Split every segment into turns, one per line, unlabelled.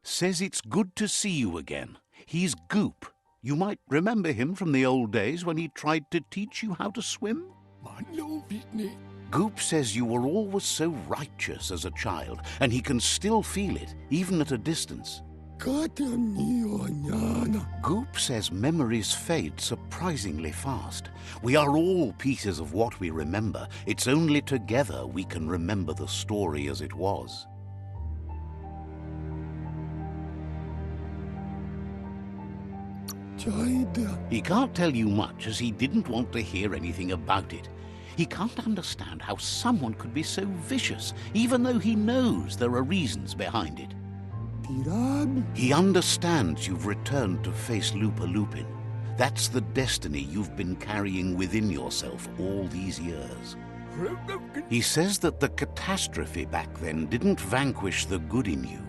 Says it's good to see you again. He's Goop. You might remember him from the old days when he tried to teach you how to swim. Goop says you were always so righteous as a child, and he can still feel it, even at a distance. Goop says memories fade surprisingly fast. We are all pieces of what we remember. It's only together we can remember the story as it was. He can't tell you much as he didn't want to hear anything about it. He can't understand how someone could be so vicious, even though he knows there are reasons behind it. He understands you've returned to face Lupin. That's the destiny you've been carrying within yourself all these years. He says that the catastrophe back then didn't vanquish the good in you.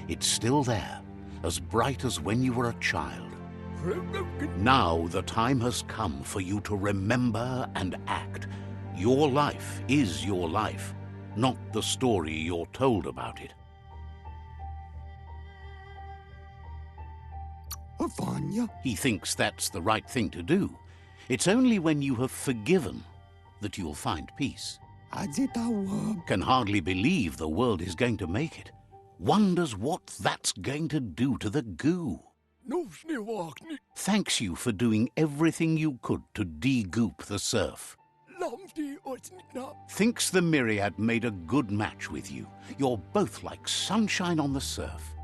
It's still there, as bright as when you were a child. Now the time has come for you to remember and act. Your life is your life, not the story you're told about it. He thinks that's the right thing to do. It's only when you have forgiven that you'll find peace. Can hardly believe the world is going to make it. Wonders what that's going to do to the goo. Thanks you for doing everything you could to de-goop the surf. Thinks the Myriad made a good match with you. You're both like sunshine on the surf.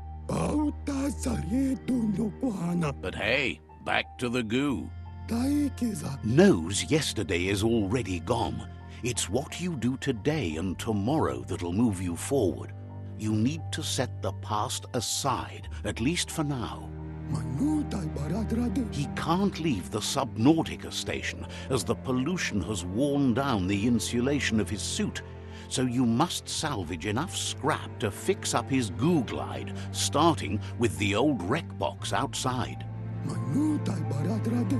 But hey, back to the goo. Knows yesterday is already gone. It's what you do today and tomorrow that'll move you forward. You need to set the past aside, at least for now. He can't leave the Subnautica station as the pollution has worn down the insulation of his suit, so you must salvage enough scrap to fix up his Googlide, starting with the old Wrekbox outside.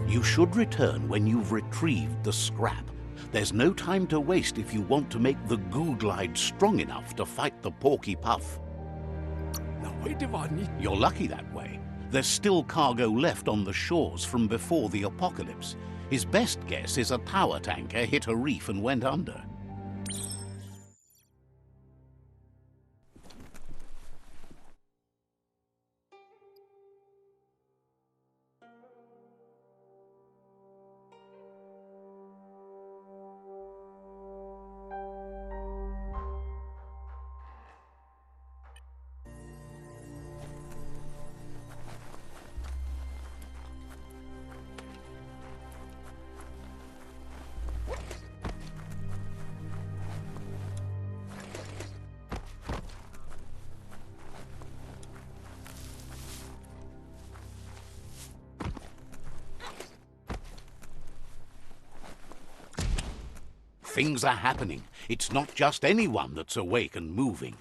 You should return when you've retrieved the scrap. There's no time to waste if you want to make the Googlide strong enough to fight the Porky Puff. You're lucky that way. There's still cargo left on the shores from before the apocalypse. His best guess is a tower tanker hit a reef and went under. Things are happening. It's not just anyone that's awake and moving.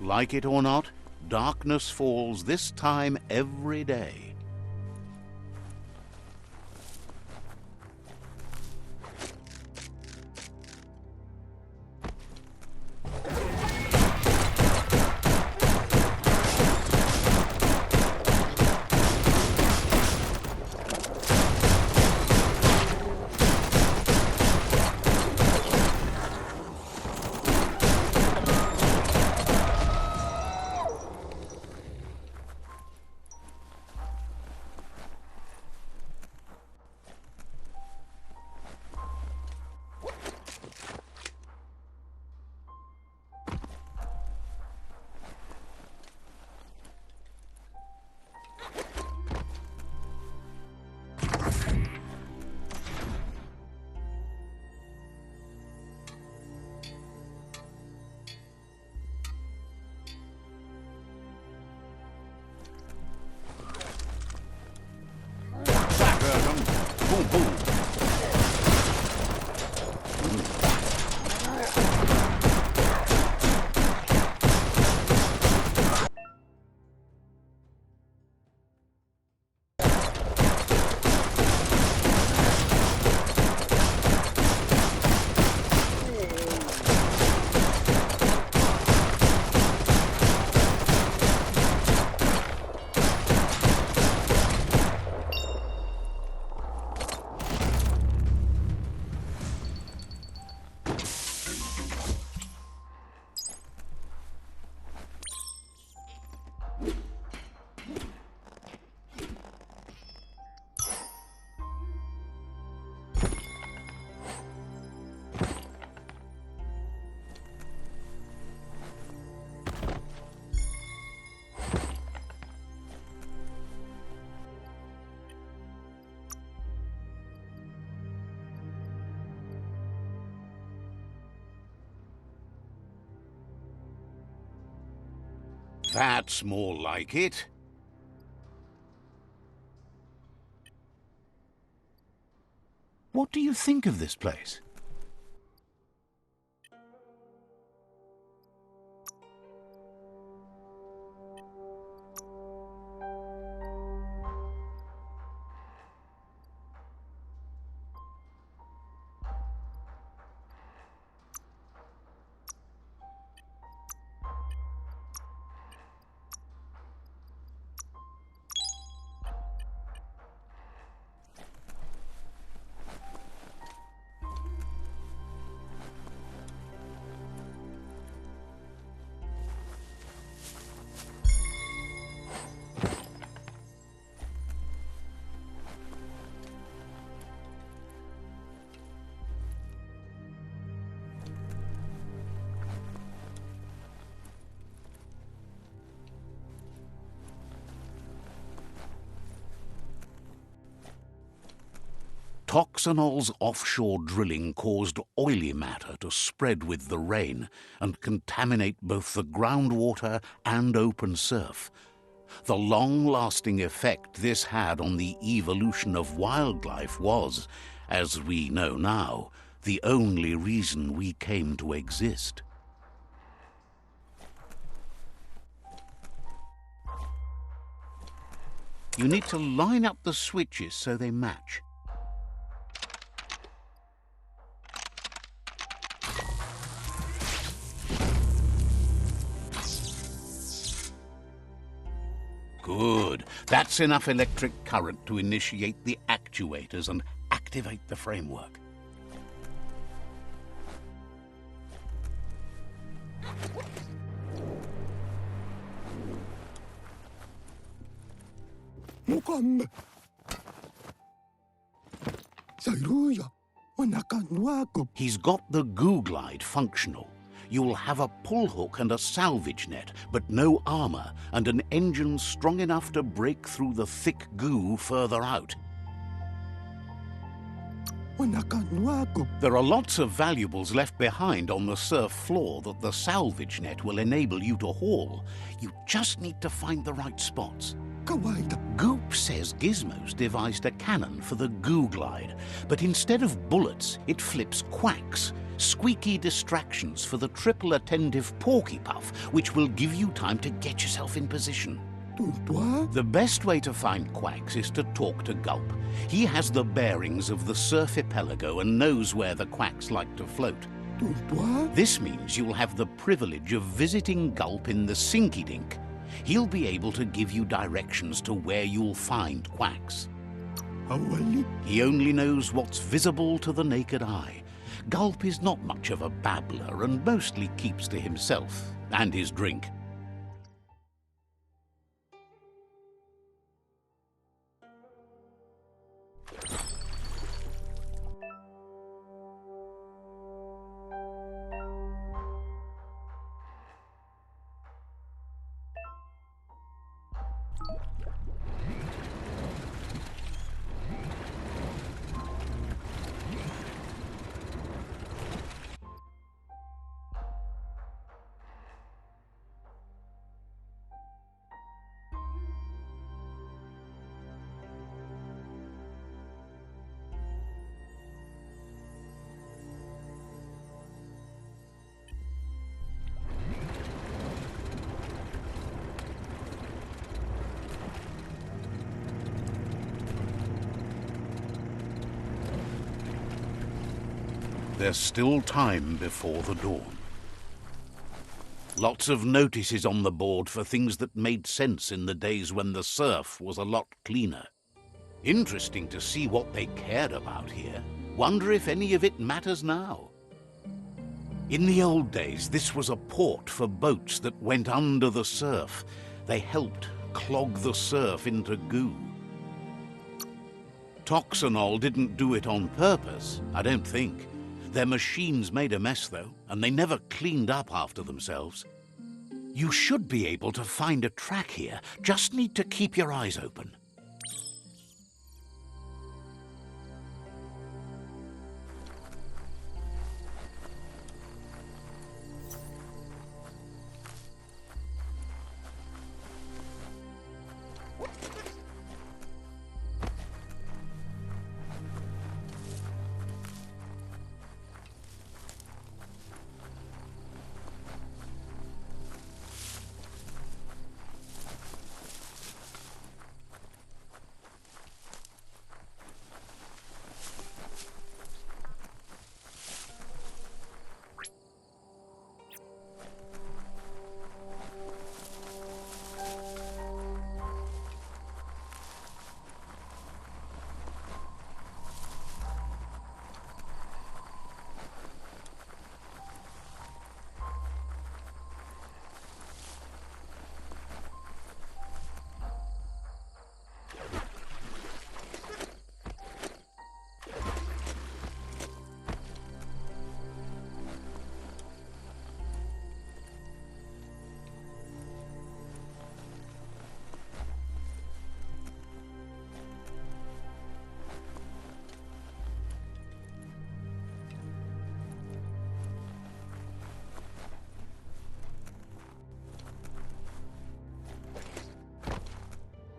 Like it or not, darkness falls this time every day. Boom, boom. That's more like it. What do you think of this place? Toxanol's offshore drilling caused oily matter to spread with the rain and contaminate both the groundwater and open surf. The long-lasting effect this had on the evolution of wildlife was, as we know now, the only reason we came to exist. You need to line up the switches so they match. Good. That's enough electric current to initiate the actuators and activate the framework. He's got the Googlide functional. You'll have a pull hook and a salvage net, but no armor, and an engine strong enough to break through the thick goo further out. There are lots of valuables left behind on the surf floor that the salvage net will enable you to haul. You just need to find the right spots. Goop says Gizmo's devised a cannon for the Googlide, but instead of bullets, it flips quacks. Squeaky distractions for the triple attentive Porky Puff, which will give you time to get yourself in position. The best way to find Quacks is to talk to Gulp. He has the bearings of the surf archipelago and knows where the Quacks like to float. This means you'll have the privilege of visiting Gulp in the Sinky Dink. He'll be able to give you directions to where you'll find Quacks. He only knows what's visible to the naked eye. Gulp is not much of a babbler and mostly keeps to himself and his drink. There's still time before the dawn. Lots of notices on the board for things that made sense in the days when the surf was a lot cleaner. Interesting to see what they cared about here. Wonder if any of it matters now. In the old days, this was a port for boats that went under the surf. They helped clog the surf into goo. Toxanol didn't do it on purpose, I don't think. Their machines made a mess, though, and they never cleaned up after themselves. You should be able to find a track here. Just need to keep your eyes open.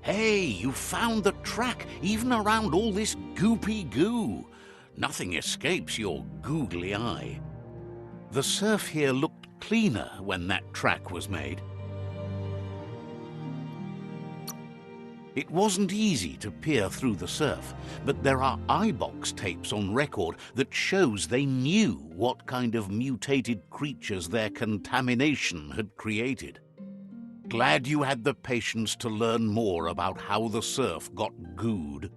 Hey, you found the track, even around all this goopy goo. Nothing escapes your googly eye. The surf here looked cleaner when that track was made. It wasn't easy to peer through the surf, but there are iBox tapes on record that shows they knew what kind of mutated creatures their contamination had created. Glad you had the patience to learn more about how the surf got gooed.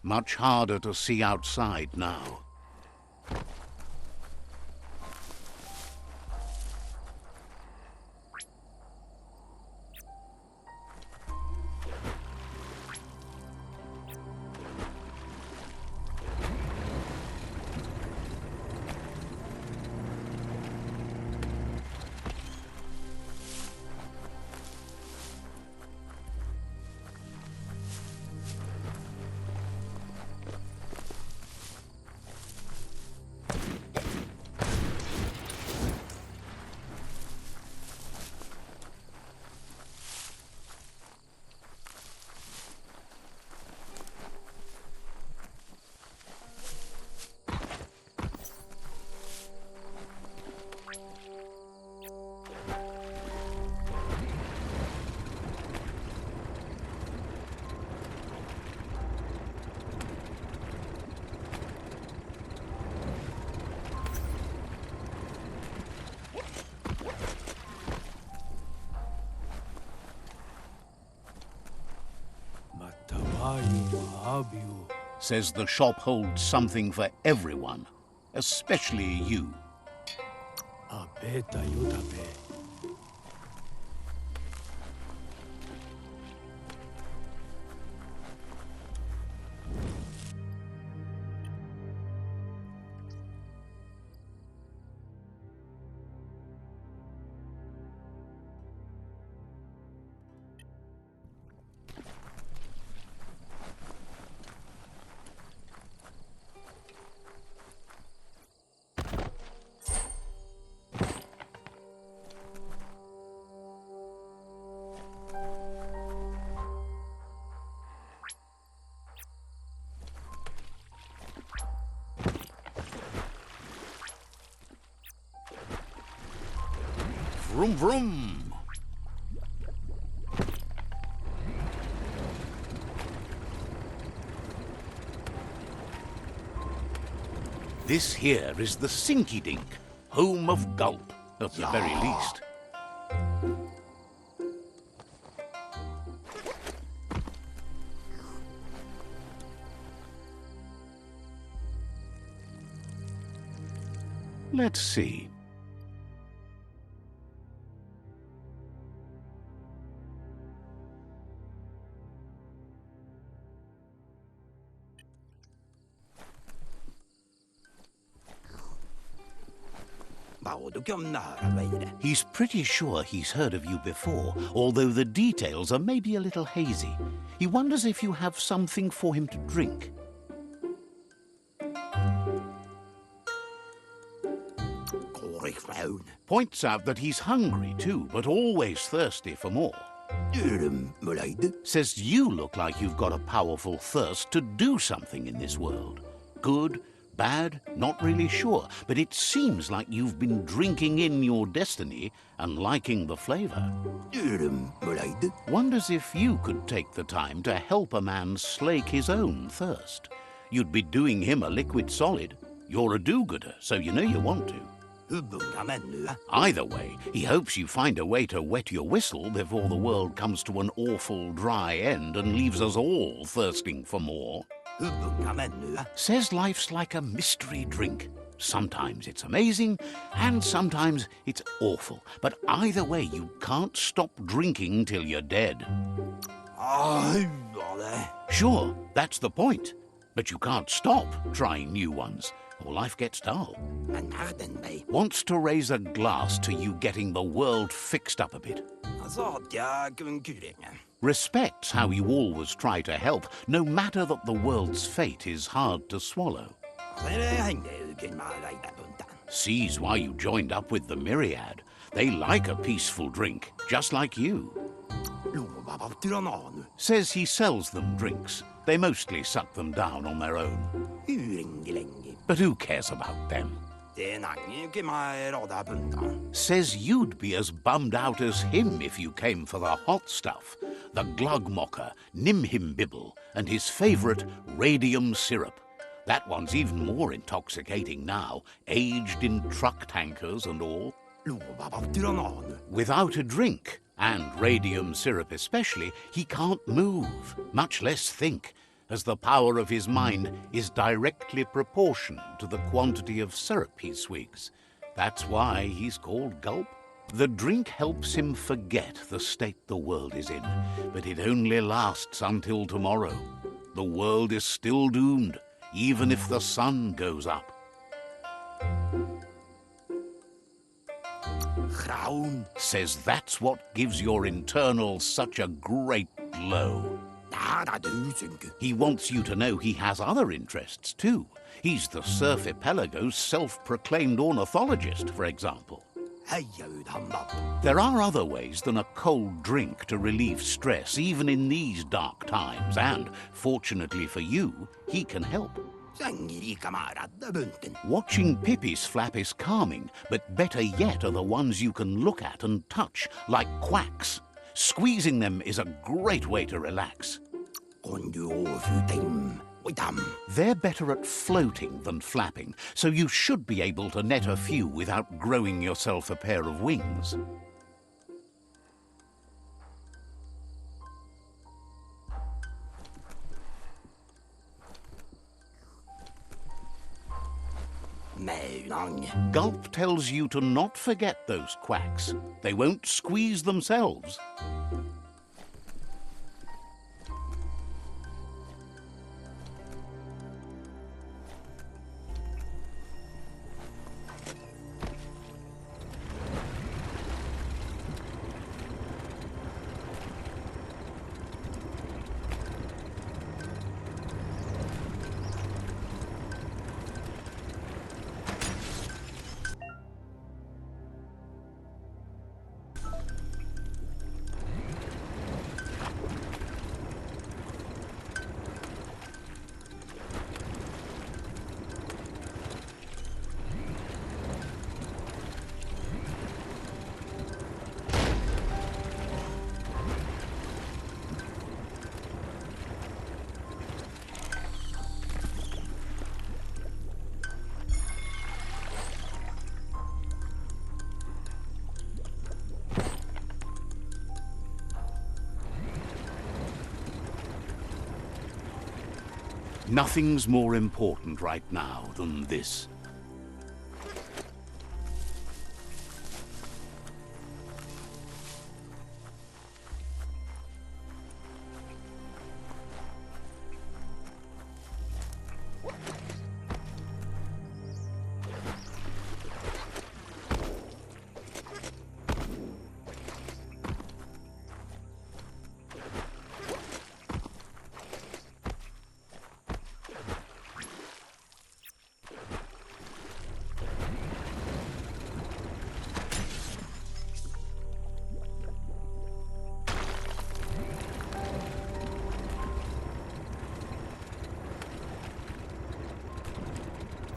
Much harder to see outside now. Says the shop holds something for everyone, especially you. Vroom, vroom. This here is the Sinky Dink, home of Gulp, at the very least. Let's see. He's pretty sure he's heard of you before, although the details are maybe a little hazy. He wonders if you have something for him to drink. Points out that he's hungry too, but always thirsty for more. Says you look like you've got a powerful thirst to do something in this world. Good, bad, not really sure, but it seems like you've been drinking in your destiny and liking the flavor. Wonders if you could take the time to help a man slake his own thirst. You'd be doing him a liquid solid. You're a do-gooder, so you know you want to. Either way, he hopes you find a way to wet your whistle before the world comes to an awful dry end and leaves us all thirsting for more. Says life's like a mystery drink. Sometimes it's amazing, and sometimes it's awful. But either way, you can't stop drinking till you're dead. Sure, that's the point. But you can't stop trying new ones, or life gets dull. Wants to raise a glass to you getting the world fixed up a bit. Respects how you always try to help, no matter that the world's fate is hard to swallow. Sees why you joined up with the Myriad. They like a peaceful drink, just like you. Says he sells them drinks. They mostly suck them down on their own. But who cares about them? Says you'd be as bummed out as him if you came for the hot stuff. The Glugmocker, Nimhimbibble, and his favourite radium syrup. That one's even more intoxicating now, aged in truck tankers and all. Without a drink, and radium syrup especially, he can't move, much less think. as the power of his mind is directly proportional to the quantity of syrup he swigs. That's why he's called Gulp. The drink helps him forget the state the world is in, but it only lasts until tomorrow. The world is still doomed, even if the sun goes up.
Grown
Says that's what gives your internals such a great glow. He wants you to know he has other interests too. He's the Surf Archipelago's self-proclaimed ornithologist, for example. There are other ways than a cold drink to relieve stress, even in these dark times, and, fortunately for you, he can help. Watching Pippi's flap is calming, but better yet are the ones you can look at and touch, like Quack's. Squeezing them is a great way to relax. They're better at floating than flapping, so you should be able to net a few without growing yourself a pair of wings. Gulp tells you to not forget those quacks. They won't squeeze themselves. Nothing's more important right now than this.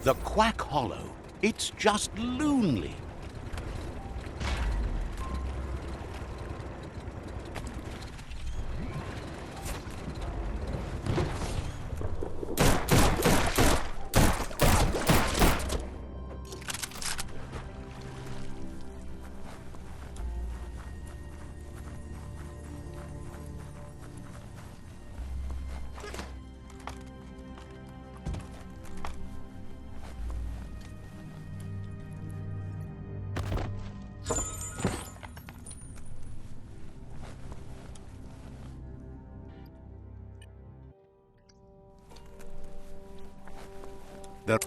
The Quack Hollow. It's just lonely. The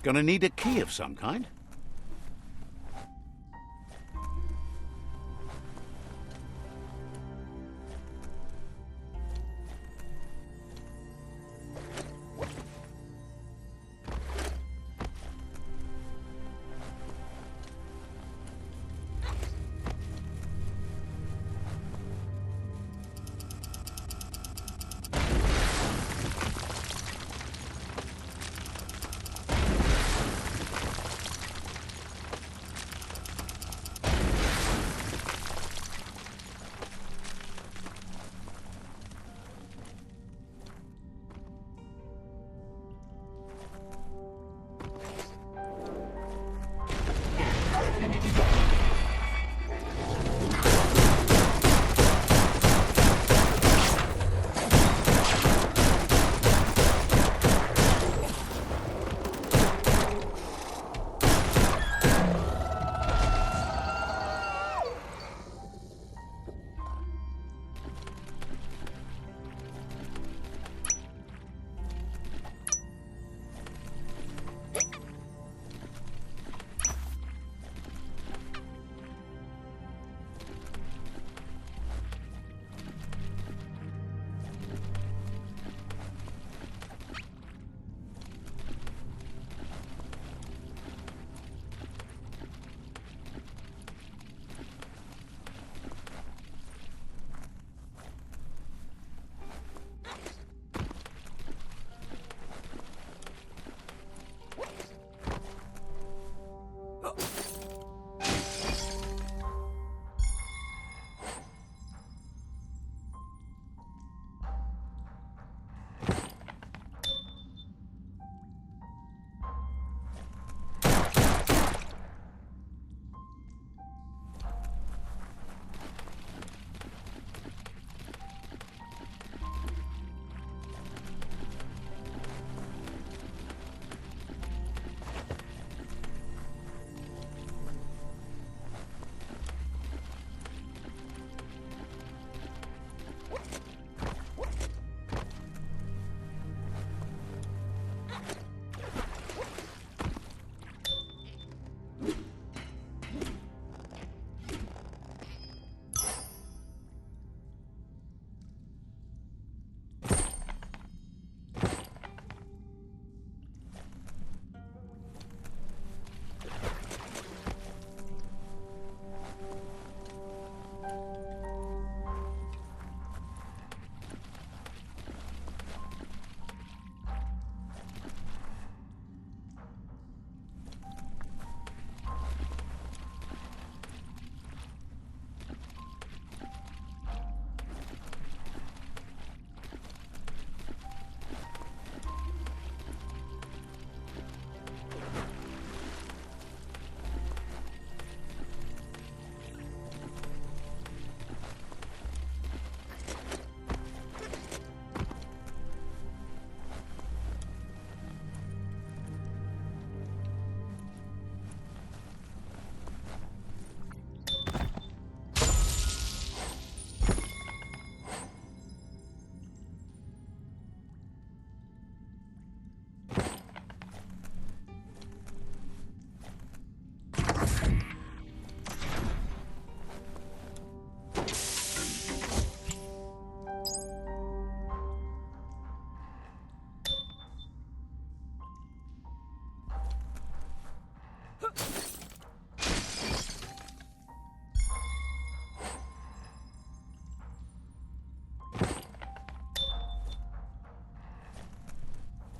Gonna need a key of some kind.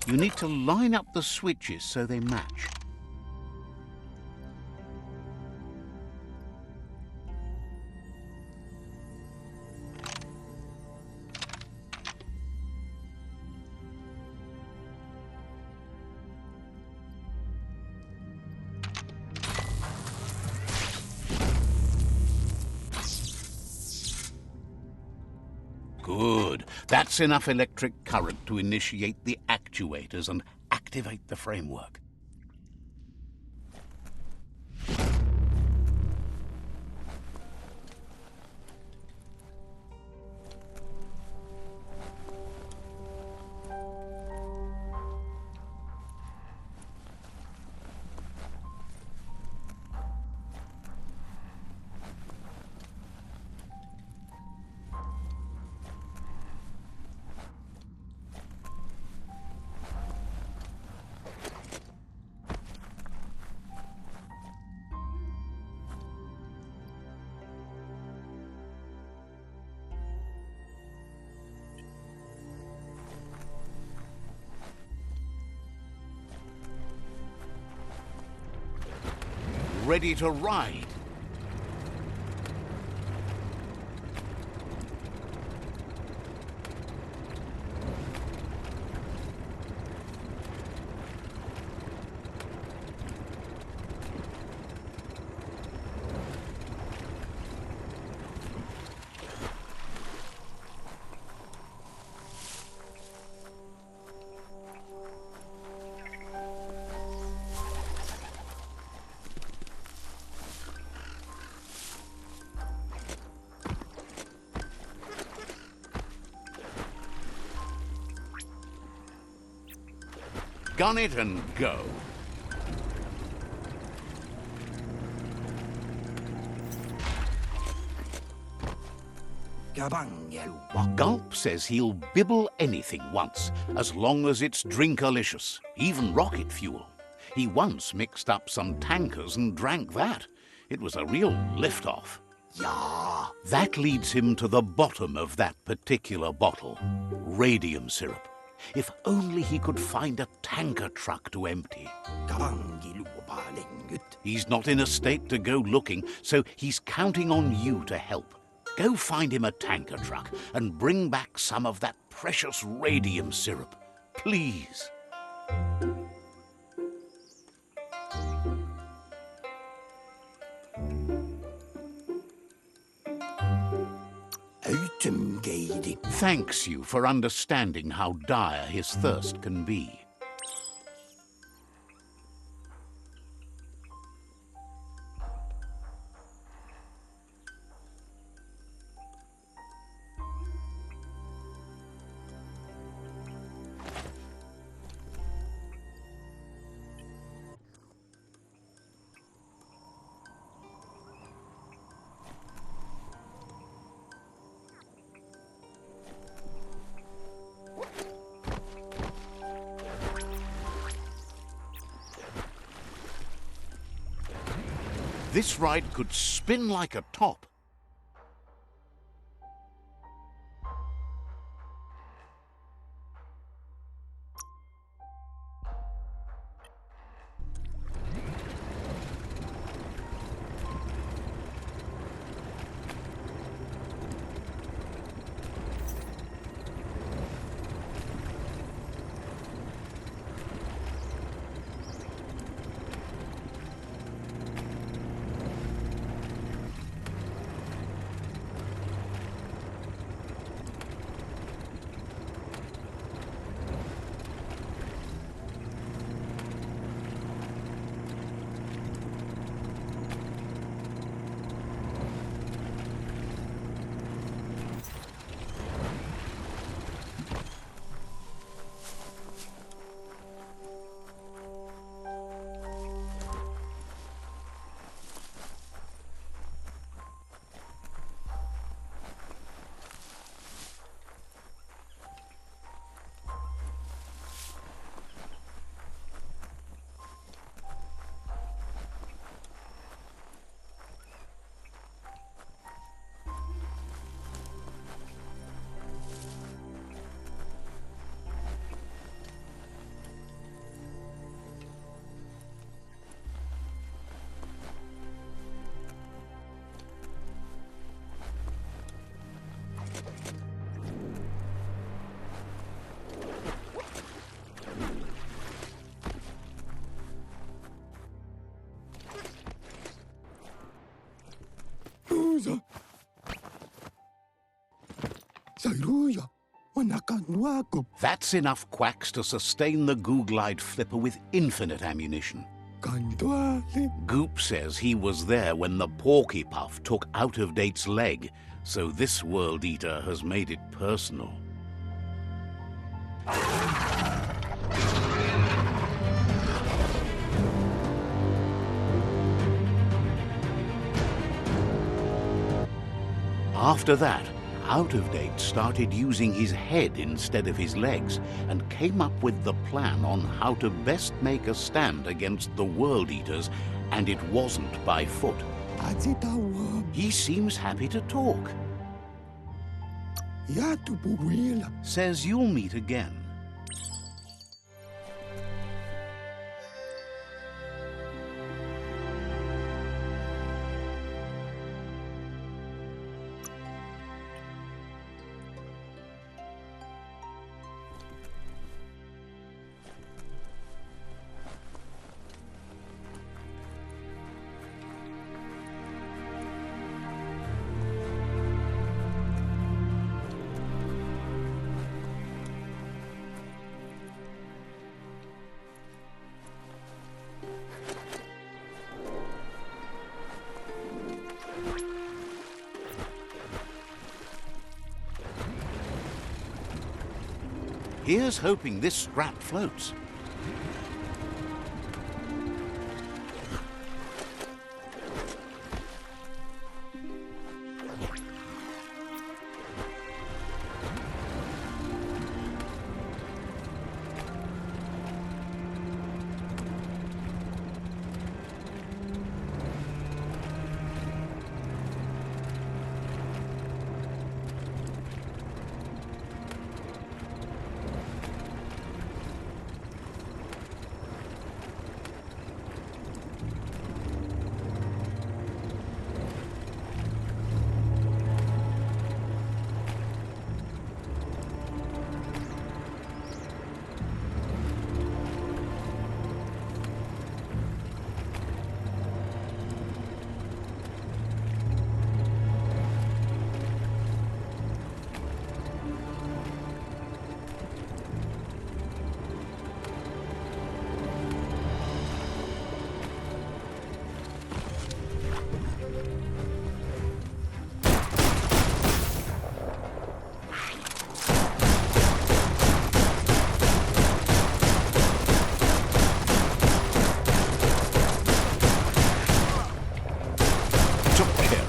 You need to line up the switches so they match. Good. That's enough electric current to initiate the actuators and activate the framework. ready to ride. Gun it and go. Gulp says he'll bibble anything once, as long as it's drinkalicious, even rocket fuel. He once mixed up some tankers and drank that. It was a real lift-off. Yeah. That leads him to the bottom of that particular bottle. Radium syrup. If only he could find a tanker truck to empty. He's not in a state to go looking, so he's counting on you to help. Go find him a tanker truck and bring back some of that precious radium syrup. Please. Thanks you for understanding how dire his thirst can be. This ride could spin like a top. That's enough quacks to sustain the Googlide flipper with infinite ammunition. Goop says he was there when the Porky Puff took Out-of-Date's leg, so this World Eater has made it personal. After that, Out-of-Date started using his head instead of his legs and came up with the plan on how to best make a stand against the World Eaters, and it wasn't by foot. He seems happy to talk. Says you'll meet again. Here's hoping this scrap floats.
Took care